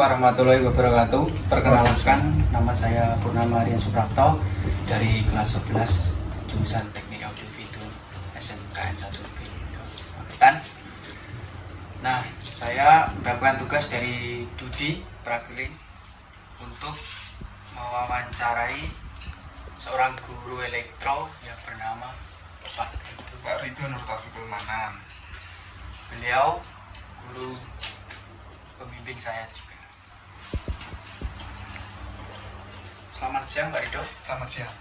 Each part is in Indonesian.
warahmatullahi wabarakatuh. Perkenalkan, nama saya Purnama Aryan Suprapto dari kelas 11 jurusan Teknik Audio Video SMKN 1 Magetan. Nah, saya mendapatkan tugas dari Dudi Pragiling untuk mewawancarai seorang guru elektro yang bernama Pak Ridho Nur Taufikul Manan. Beliau guru pembimbing saya juga. Selamat siang Pak Ridho. Selamat siang.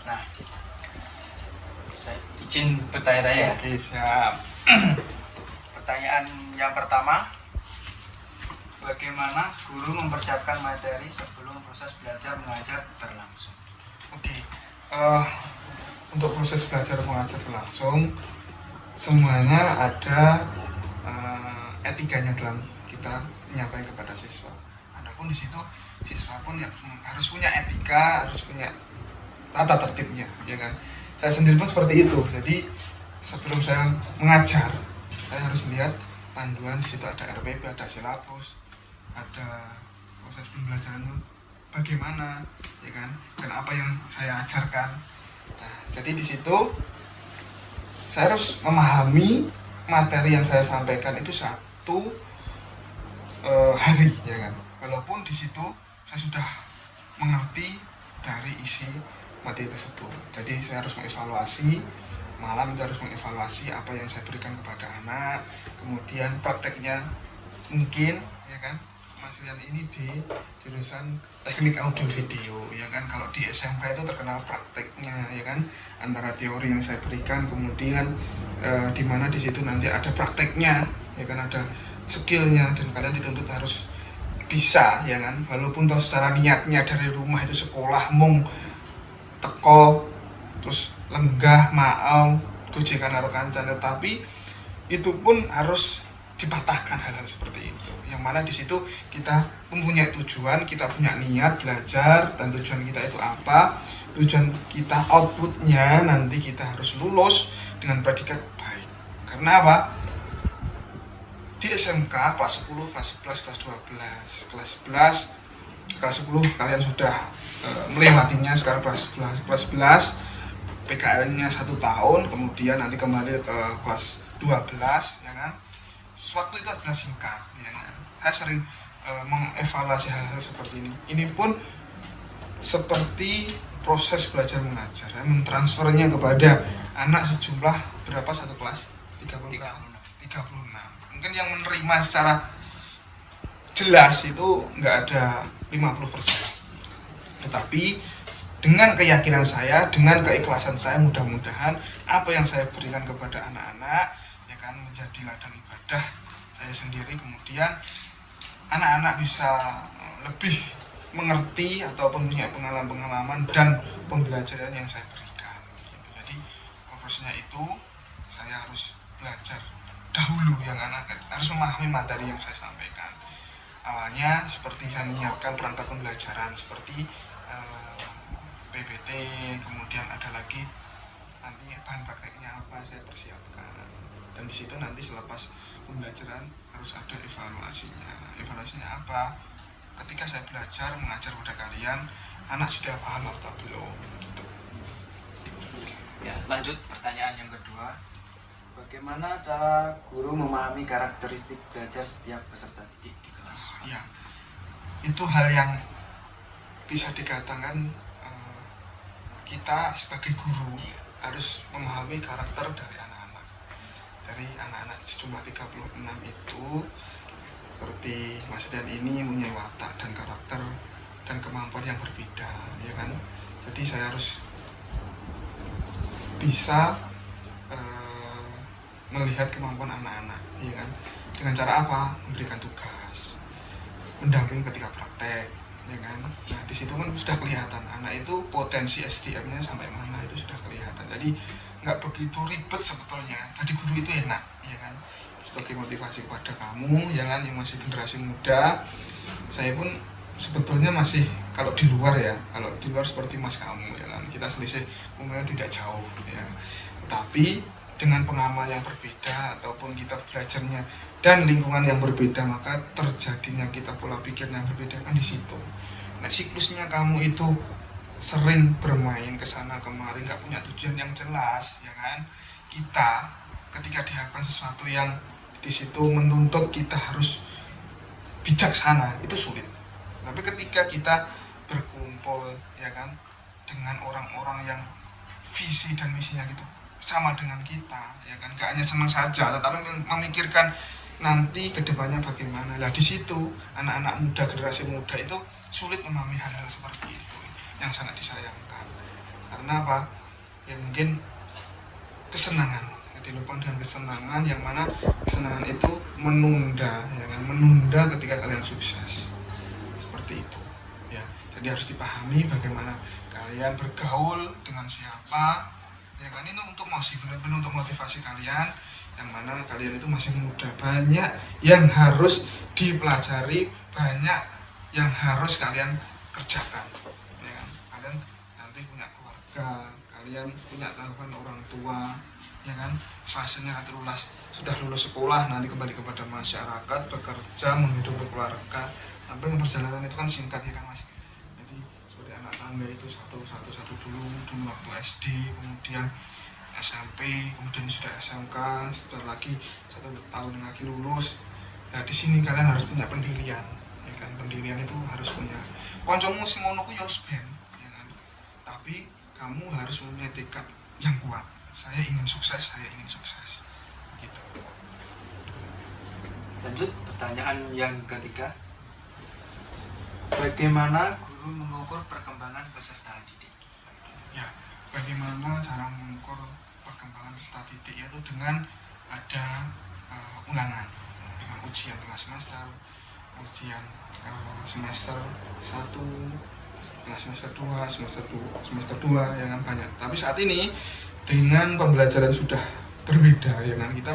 Nah, saya izin bertanya-tanya ya. Oke, siap. Pertanyaan yang pertama, bagaimana guru mempersiapkan materi sebelum proses belajar mengajar berlangsung? Oke, untuk proses belajar mengajar berlangsung, semuanya ada etikanya dalam kita menyampaikan kepada siswa. Adapun di situ siswa pun yang harus punya etika, harus punya tata tertibnya, ya kan? Saya sendiri pun seperti itu. Jadi sebelum saya mengajar, saya harus melihat panduan. Di situ ada RPP, ada silabus, ada proses pembelajaran bagaimana, ya kan? Dan apa yang saya ajarkan. Nah, jadi di situ saya harus memahami materi yang saya sampaikan itu satu hari, ya kan? Walaupun di situ saya sudah mengerti dari isi materi tersebut. Jadi saya harus mengevaluasi, malam itu harus mengevaluasi apa yang saya berikan kepada anak, kemudian prakteknya mungkin, ya kan? Mas Rian ini di jurusan Teknik Audio Video, ya kan? Kalau di SMK itu terkenal prakteknya, ya kan? Antara teori yang saya berikan, kemudian di mana di situ nanti ada prakteknya, ya kan? Ada skillnya, dan kalian dituntut harus bisa, ya kan? Walaupun toh secara niatnya dari rumah itu sekolah mung teko terus lenggah maau gojekan karo kancan, tetapi itu pun harus dipatahkan hal-hal seperti itu. Yang mana di situ kita mempunyai tujuan, kita punya niat belajar, dan tujuan kita itu apa? Tujuan kita outputnya nanti kita harus lulus dengan predikat baik. Karena apa? Di SMK kelas 10, kelas 11, kelas 12, kelas 11, kelas 10 kalian sudah melewatinya. Sekarang kelas 11 PKL-nya 1 tahun, kemudian nanti kembali ke kelas 12, ya kan? Waktu itu adalah singkat, ya kan? Saya sering mengevaluasi hal-hal seperti ini. Ini pun seperti proses belajar mengajar, ya, mentransfernya kepada anak sejumlah berapa satu kelas? 36. Mungkin yang menerima secara jelas itu nggak ada 50%. Tetapi dengan keyakinan saya, dengan keikhlasan saya, mudah-mudahan apa yang saya berikan kepada anak-anak, ya kan, menjadi ladang ibadah saya sendiri, kemudian anak-anak bisa lebih mengerti ataupun punya pengalaman-pengalaman dan pembelajaran yang saya berikan. Jadi prosesnya itu saya harus belajar dahulu, yang anak harus memahami materi yang saya sampaikan. Awalnya seperti saya menyiapkan perangkat pembelajaran seperti PPT, kemudian ada lagi nanti bahan prakteknya apa saya persiapkan. Dan di situ nanti selepas pembelajaran harus ada evaluasinya. Evaluasinya apa? Ketika saya belajar mengajar pada kalian, anak sudah paham atau belum? Gitu. Ya, lanjut pertanyaan yang kedua. Bagaimana cara guru memahami karakteristik belajar setiap peserta didik di kelas? Ya, itu hal yang bisa dikatakan kita sebagai guru harus memahami karakter dari anak-anak. Dari anak-anak sejumlah 36 itu, seperti Mas Dan ini punya watak dan karakter dan kemampuan yang berbeda, ya kan? Jadi saya harus bisa melihat kemampuan anak-anak, ya kan? Dengan cara apa? Memberikan tugas, mendampingi ketika praktek, ya kan? Nah, di situ kan sudah kelihatan anak itu potensi SDM-nya sampai mana, itu sudah kelihatan. Jadi nggak begitu ribet sebetulnya. Jadi guru itu enak, ya kan? Sebagai motivasi kepada kamu, ya kan, yang masih generasi muda. Saya pun sebetulnya masih, kalau di luar ya, kalau di luar seperti mas kamu, ya kan, kita selisih umurnya tidak jauh, ya. Tapi dengan pengamal yang berbeda ataupun kita belajarnya dan lingkungan yang berbeda, maka terjadinya kita pola pikir yang berbeda kan di situ. Nah, siklusnya kamu itu sering bermain ke sana kemari, nggak punya tujuan yang jelas, ya kan? Kita ketika dihadapkan sesuatu yang di situ menuntut kita harus bijaksana, itu sulit. Tapi ketika kita berkumpul, ya kan, dengan orang-orang yang visi dan misinya gitu sama dengan kita, ya kan, gak hanya senang saja, tetapi memikirkan nanti kedepannya bagaimana. Lah di situ anak-anak muda, generasi muda itu sulit memahami hal-hal seperti itu, yang sangat disayangkan. Karena apa? Ya mungkin kesenangan, dilupang dengan kesenangan, yang mana kesenangan itu menunda, ya kan, menunda ketika kalian sukses. Seperti itu, ya. Jadi harus dipahami bagaimana kalian bergaul dengan siapa, ya kan, itu untuk benar-benar untuk motivasi kalian, yang mana kalian itu masih muda, banyak yang harus dipelajari, banyak yang harus kalian kerjakan, ya kan. Kalian nanti punya keluarga, kalian punya tanggungan orang tua, ya kan, fasenya sudah lulus sekolah, nanti kembali kepada masyarakat, bekerja, menghidupi keluarga, sampai perjalanan itu kan singkat, ya kan Mas. Jadi seperti anak tangga itu satu dulu waktu SD, kemudian SMP, kemudian sudah SMK, sebentar lagi 1 tahun lagi lulus. Nah di sini kalian harus punya pendirian, ya kan. Pendirian itu harus punya. Koncomu sing ngono ku yo ben, ya kan. Tapi kamu harus punya tekad yang kuat. Saya ingin sukses. Gitu. Lanjut pertanyaan yang ketiga. Bagaimana guru mengukur perkembangan peserta didik? Ya, bagaimana cara mengukur perkembangan peserta didik, yaitu dengan ada ulangan, dengan ujian tengah semester, ujian semester 1, tengah semester 2, semester 2, ya kan, banyak. Tapi saat ini dengan pembelajaran sudah berbeda, ya kan, kita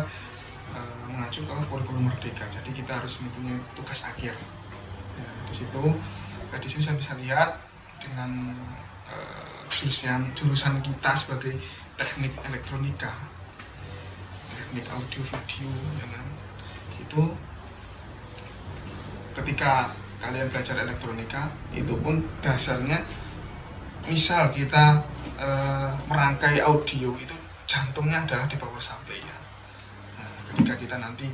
mengacu ke kurikulum merdeka. Jadi kita harus mempunyai tugas akhir. Ya, di situ saya bisa lihat dengan jurusan kita sebagai teknik elektronika, teknik audio video, ya kan, itu ketika kalian belajar elektronika itu pun dasarnya, misal kita merangkai audio, itu jantungnya adalah di power supply, ya. Nah, ketika kita nanti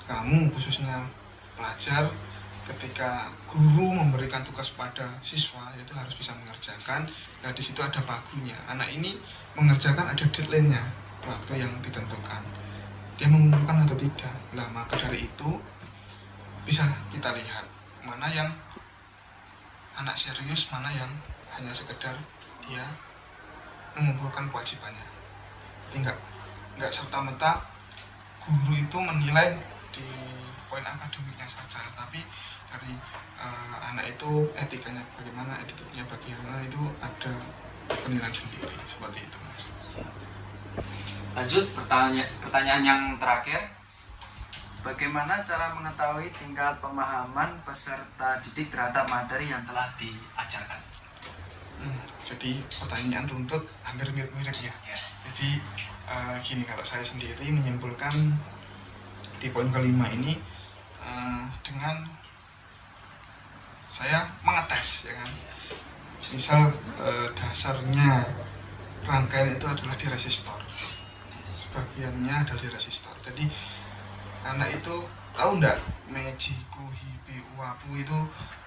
kamu khususnya pelajar, ketika guru memberikan tugas pada siswa, itu harus bisa mengerjakan. Nah di situ ada bagunya, anak ini mengerjakan, ada deadline-nya, waktu yang ditentukan, dia mengumpulkan atau tidak. Nah maka dari itu bisa kita lihat mana yang anak serius, mana yang hanya sekedar dia mengumpulkan kewajibannya. Jadi nggak serta-merta guru itu menilai di poin akademiknya saja, tapi dari anak itu etikanya bagaimana, attitude-nya bagaimana, itu ada penilaian sendiri, seperti itu Mas. Lanjut pertanyaan yang terakhir. Bagaimana cara mengetahui tingkat pemahaman peserta didik terhadap materi yang telah diajarkan? Jadi pertanyaan runtut hampir mirip-mirip, ya. Jadi gini, kalau saya sendiri menyimpulkan di poin kelima ini dengan saya mengetes, ya kan. Misal dasarnya rangkaian itu adalah di resistor, sebagiannya adalah di resistor. Jadi anak itu tahu enggak Mejiku, Hibi, Uapu itu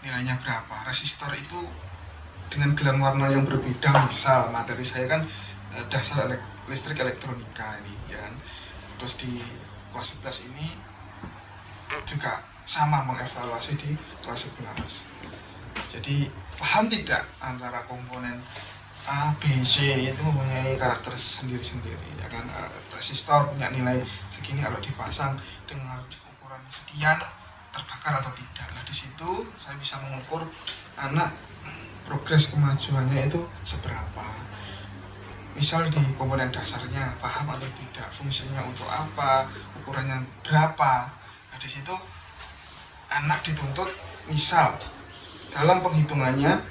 nilainya berapa. Resistor itu dengan gelang warna yang berbeda. Misal materi saya kan dasar listrik elektronika ini, ya kan. Terus di kelas 11 ini juga sama mengevaluasi di kelas 11. Jadi paham tidak antara komponen A, B, C itu mempunyai karakter sendiri-sendiri, ya kan. Resistor punya nilai segini, kalau dipasang dengan ukuran sekian terbakar atau tidak. Nah di situ saya bisa mengukur anak progres kemajuannya itu seberapa. Misal di komponen dasarnya paham atau tidak, fungsinya untuk apa, ukurannya berapa. Nah di situ anak dituntut, misal dalam penghitungannya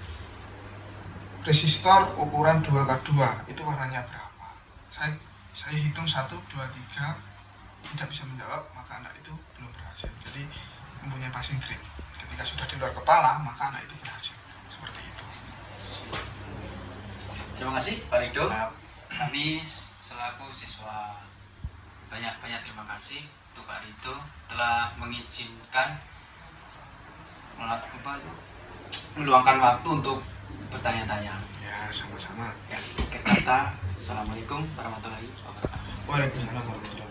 resistor ukuran 2x2 itu warnanya berapa. Saya saya hitung 1, 2, 3 tidak bisa menjawab, maka anak itu belum berhasil. Jadi mempunyai passing grade. Ketika sudah di luar kepala, maka anak itu berhasil. Seperti itu. Terima kasih Pak Rido. Kami selaku siswa banyak terima kasih untuk Pak Rido telah mengizinkan meluangkan waktu untuk bertanya-tanya. Ya, sama-sama. Ya, akhir kata, Assalamualaikum warahmatullahi wabarakatuh. Waalaikumsalam warahmatullahi wabarakatuh.